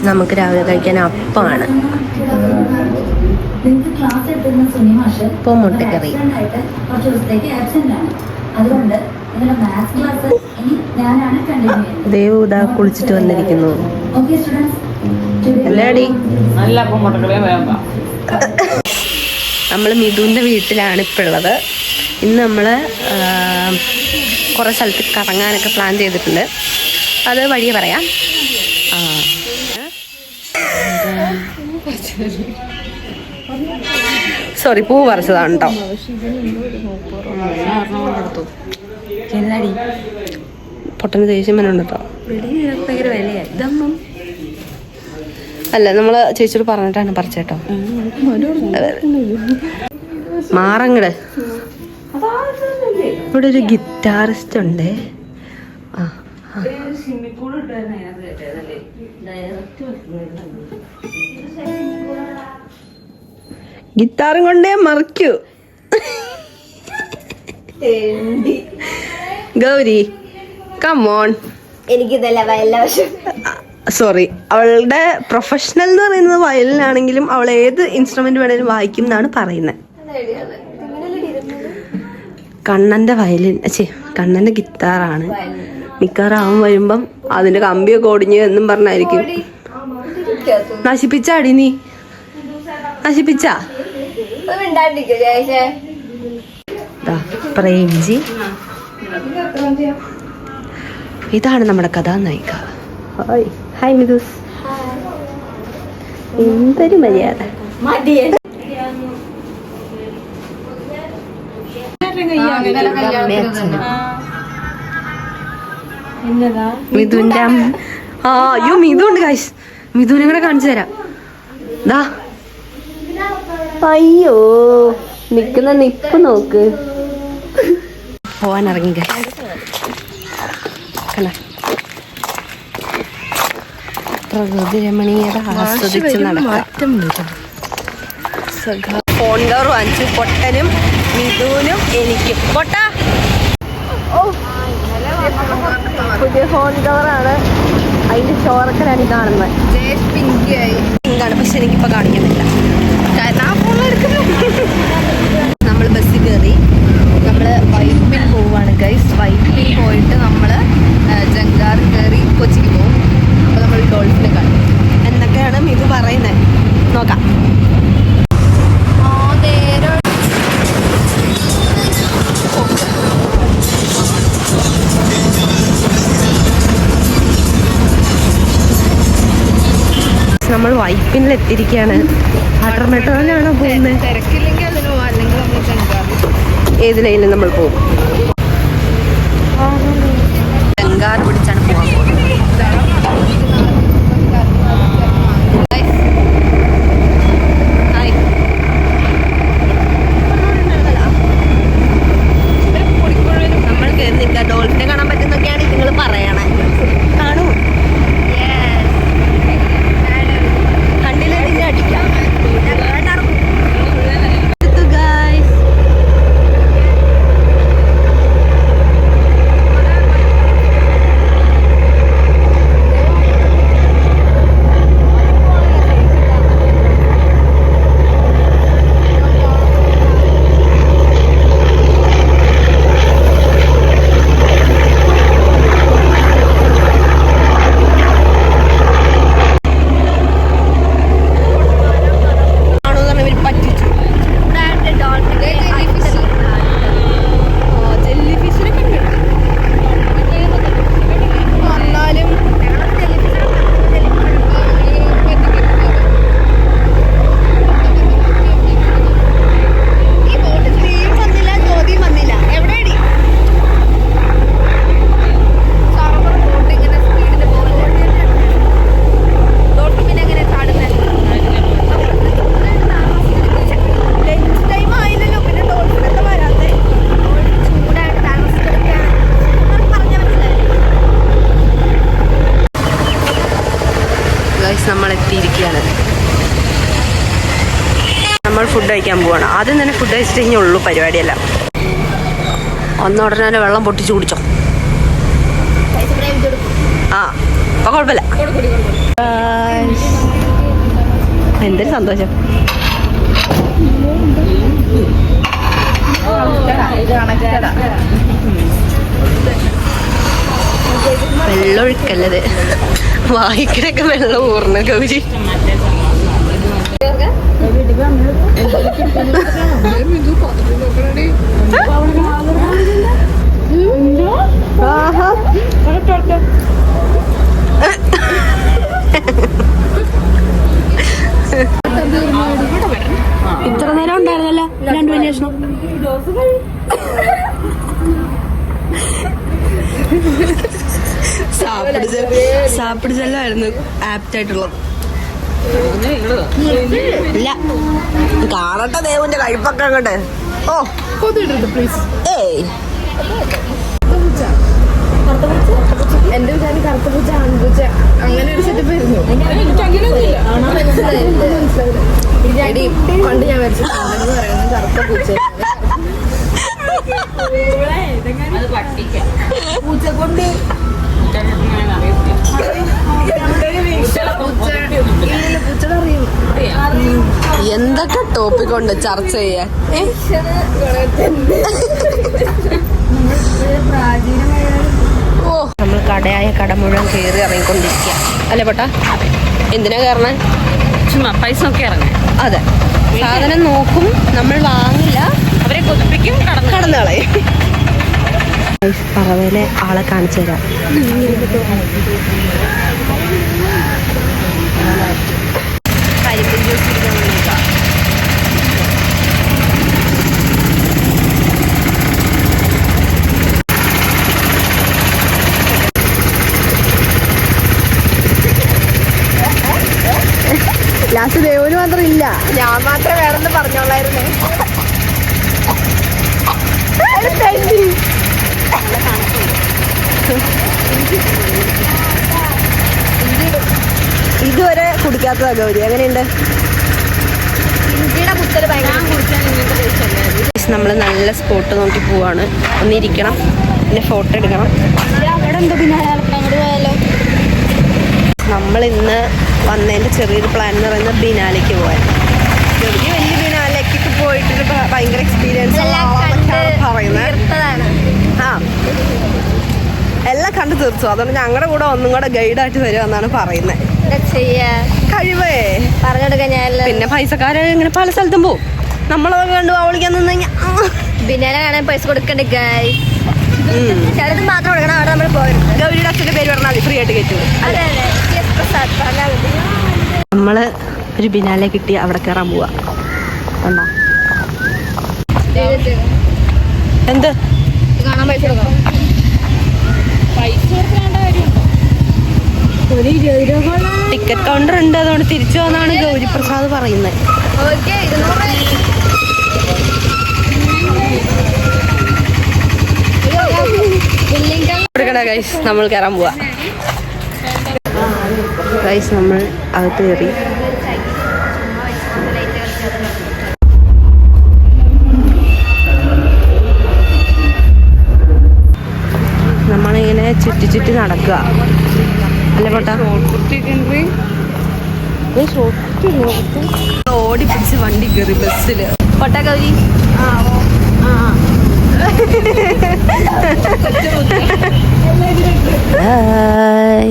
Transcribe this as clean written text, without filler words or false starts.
നമുക്ക് രാവിലെ കഴിക്കാൻ അപ്പമാണ്. ഇപ്പം മുട്ടക്കറി. ദേവു ഇതാ കുളിച്ചിട്ട് വന്നിരിക്കുന്നു. അല്ലേടി നമ്മൾ മിഥുവിൻ്റെ വീട്ടിലാണ് ഇപ്പോൾ ഉള്ളത്. ഇന്ന് നമ്മൾ കുറേ സ്ഥലത്ത് കറങ്ങാനൊക്കെ പ്ലാൻ ചെയ്തിട്ടുണ്ട്. അത് വഴിയെ പറയാം. സോറി, പൂ പറിച്ചതാണ് കേട്ടോ. പൊട്ടന് ദേഷ്യം വന്നുണ്ട് കേട്ടോ. ഭയങ്കര വിലയായി ഇതൊന്നും അല്ല, നമ്മള് ചേച്ചിയോട് പറഞ്ഞിട്ടാണ് പറിച്ചേട്ടോ. മാറങ്ങട്. ഇവിടെ ഒരു ഗിറ്റാറിസ്റ്റ് ഉണ്ട്. ഗിറ്റാറും കൊണ്ടേ മറിക്കൂ. ഗൗരി കമോൺ. എനിക്കിതല്ല വയലാവശ്യം. സോറി, അവളുടെ പ്രൊഫഷണൽ എന്ന് പറയുന്നത് വയലിനാണെങ്കിലും അവൾ ഏത് ഇൻസ്ട്രുമെന്റ് വേണേലും വായിക്കും എന്നാണ് പറയുന്നത്. കണ്ണന്റെ വയലിൻ കണ്ണന്റെ ഗിത്താറാണ്. മിക്കവാറും അവൻ വരുമ്പം അതിന്റെ കമ്പിയൊക്കെ ഒടിഞ്ഞ് എന്നും പറഞ്ഞായിരിക്കും. നശിപ്പിച്ചാടി നീ? നശിപ്പിച്ച പ്രേംജി. ഇതാണ് നമ്മുടെ കഥാനായിക. ഹായ് മിഥുസ്. എന്തൊരു മര്യാദ. മിഥുന്റെ അയ്യോ മിഥുണ്ട് ഗൈസ്. മിഥുനെ കൂടെ കാണിച്ചു തരാം. ദാ അയ്യോ നിക്കുന്ന നിപ്പ് നോക്ക്. പോവാൻ ഇറങ്ങി ഗൈസ്. പ്രകൃതി രമണീയത ആസ്വദിച്ച് നടക്കാം. ഫോൺ കവർ വാങ്ങിച്ചു പൊട്ടനും മിഥുനും എനിക്കും. പൊട്ട പുതിയ ഫോൺ കവറാണ്. അതിന്റെ ചോറക്കലാണ് ഈ കാണുന്നത്. പിങ്കാണ്, പക്ഷെ എനിക്കിപ്പോ കാണിക്കുന്നില്ല. നമ്മൾ ബസ്സിൽ കയറി. നമ്മൾ വൈപ്പിൽ പോവാണ് ഗൈസ്. വൈപ്പിൽ പോയിട്ട് നമ്മൾ ജങ്കാർ കയറി കൊച്ചിക്ക് പോകും. അപ്പോൾ നമ്മൾ ഡോൾഫിനെ കാണും. എന്തൊക്കെയാണ് മിഥു പറയുന്നത് നോക്കാം. നമ്മൾ വൈപ്പിനിലെത്തിയിരിക്കുകയാണ്. വാട്ടർ മെട്രോയിലാണോ പോകുന്നത്? ഏതിലേലും നമ്മൾ പോകും. ജങ്കാർ പിടിച്ചാണ് പോകാൻ പോകുന്നത്. നമ്മൾ കയറി നിൽക്കുക. ഡോൾഫിനെ കാണാൻ പറ്റുന്നൊക്കെയാണ് നിങ്ങൾ പറയണേ. കാണൂ. കണ്ടില്ലേ നിന്നെ അടിക്കാം. നമ്മൾ എത്തിയിരിക്കുകയാണ്. നമ്മൾ ഫുഡ് കഴിക്കാൻ പോവാണ്. ആദ്യം തന്നെ ഫുഡ് കഴിച്ചിട്ട് കഴിഞ്ഞേ ഉള്ളൂ പരിപാടിയല്ല. ഉടനെ തന്നെ വെള്ളം പൊട്ടിച്ച് കുടിച്ചോ. ആ അപ്പൊ കുഴപ്പമില്ല. എന്തൊരു സന്തോഷം. വെള്ളം ഒഴിക്കല്ലത്, വായിക്കണൊക്കെ വെള്ളം ഊർന്ന ഗൗരി. ഇത്ര നേരം ഉണ്ടായിരുന്നല്ല രണ്ടു അന്വേഷണം. സാപ്പിടിച്ചല്ലായിരുന്നു ആപ്റ്റ് ആയിട്ടുള്ളത്. ഇല്ല, കാണട്ടെ ദേവന്റെ കഴിപ്പൊക്കെ അങ്ങോട്ട്. ഓ പ്ലീസ്. ഏയ് എന്റെ വിചാരം കറുത്ത പൂച്ച ആൺപൂച്ച അങ്ങനെ ഒരു സെറ്റപ്പ് ആയിരുന്നു. പണ്ട് ഞാൻ വരച്ചിട്ടുണ്ടെന്ന് പറയുന്നത് കറുത്ത പൂച്ച പൂച്ചക്കൊണ്ട് പൂച്ചയുടെ അറിയും. എന്തൊക്കെ ടോപ്പിക് കൊണ്ട് ചർച്ച ചെയ്യാൻ. ഓ, നമ്മൾ കടയായ കട മുഴുവൻ കയറി ഇറങ്ങിക്കൊണ്ടിരിക്കുക അല്ലേ പൊട്ടാ? എന്തിനാ കയറണേ? ചുമ്മാ പൈസ നോക്കി ഇറങ്ങാം. അതെ, സാധനം നോക്കും, നമ്മൾ വാങ്ങില്ല, അവരെ കൊതിപ്പിക്കും, കടന്നു കളയും. പറവയിലെ ആളെ കാണിച്ചു തരാം. കരിമ്പ് ജ്യൂസ് കുടിക്കാൻ. ലാസ്റ്റ് ദേവന് മാത്രം ഇല്ല, ഞാൻ മാത്രമേ വേറെന്ന് പറഞ്ഞോളായിരുന്നു. ഇതുവരെ കുടിക്കാത്തതാ ഗൗരി, എങ്ങനെയുണ്ട്? ഇഞ്ചിയുടെ കുത്തല് നമ്മൾ നല്ല സ്പോട്ട് നോക്കി പോവാണ്. ഒന്നിരിക്കണം, പിന്നെ ഫോട്ടോ എടുക്കണം. അവിടെ എന്താ പിന്നെ അങ്ങോട്ട് പോയാലോ? നമ്മൾ ഇന്ന് വന്നതിൻ്റെ ചെറിയൊരു പ്ലാൻ എന്ന് പറയുന്നത് ബിനാലയ്ക്ക് പോകാൻ. ഗൗരി വലിയ ബിനാലയ്ക്ക് പോയിട്ട് ഭയങ്കര എക്സ്പീരിയൻസ് പറയുന്നത്. ആ, എല്ലാം കണ്ടു തീർച്ചു. അതുകൊണ്ട് ഞങ്ങളുടെ കൂടെ ഒന്നും കൂടെ ഗൈഡായിട്ട് വരുമെന്നാണ് പറയുന്നത്. കഴിവേ പറഞ്ഞെടുക്കാൻ ഞാൻ പിന്നെ പൈസക്കാരെ ഇങ്ങനെ പല സ്ഥലത്തും പോവും. നമ്മളതൊക്കെ കണ്ടു വിളിക്കാൻ നിന്ന് കഴിഞ്ഞാൽ ബിനാലെ കാണാൻ പൈസ കൊടുക്കണ്ടേ ഗൈസ്? ചിലത് മാത്രം കൊടുക്കണം. അവിടെ നമ്മൾ പോകരുത്. ഗൗരിയുടെ അച്ഛൻ്റെ പേര് പറഞ്ഞാൽ മതി, ഫ്രീ ആയിട്ട് കയറ്റും. അതെ അതെ, നമ്മൾ ഒരു ബിനാലെ കിട്ടി അവിടെ കയറാൻ പോവാ. കണ്ടോ എന്ത് കാണാൻ പൈസ കൊടുക്കണം. പൈസ കൊടുക്കേണ്ട കാര്യമുണ്ടോ? ടിക്കറ്റ് കൗണ്ടർ ഉണ്ട്, അതുകൊണ്ട് തിരിച്ചു വന്നാണ് ഗൗരി പ്രസാദ് പറയുന്നത്. ഓക്കെ, 200 കൊടുക്കണ ഗൈസ്, നമ്മൾ കയറാൻ പോവാ. ഗൈസ്, നമ്മൾ അകത്ത് കയറി. നമ്മളിങ്ങനെ ചുറ്റി ചുറ്റി നടക്കുക അല്ലേ പൊട്ടാ? ഓടി പിടിച്ച് വണ്ടി കയറി ബസ്സില്. പൊട്ടാ ഗൗരി? ബൈ.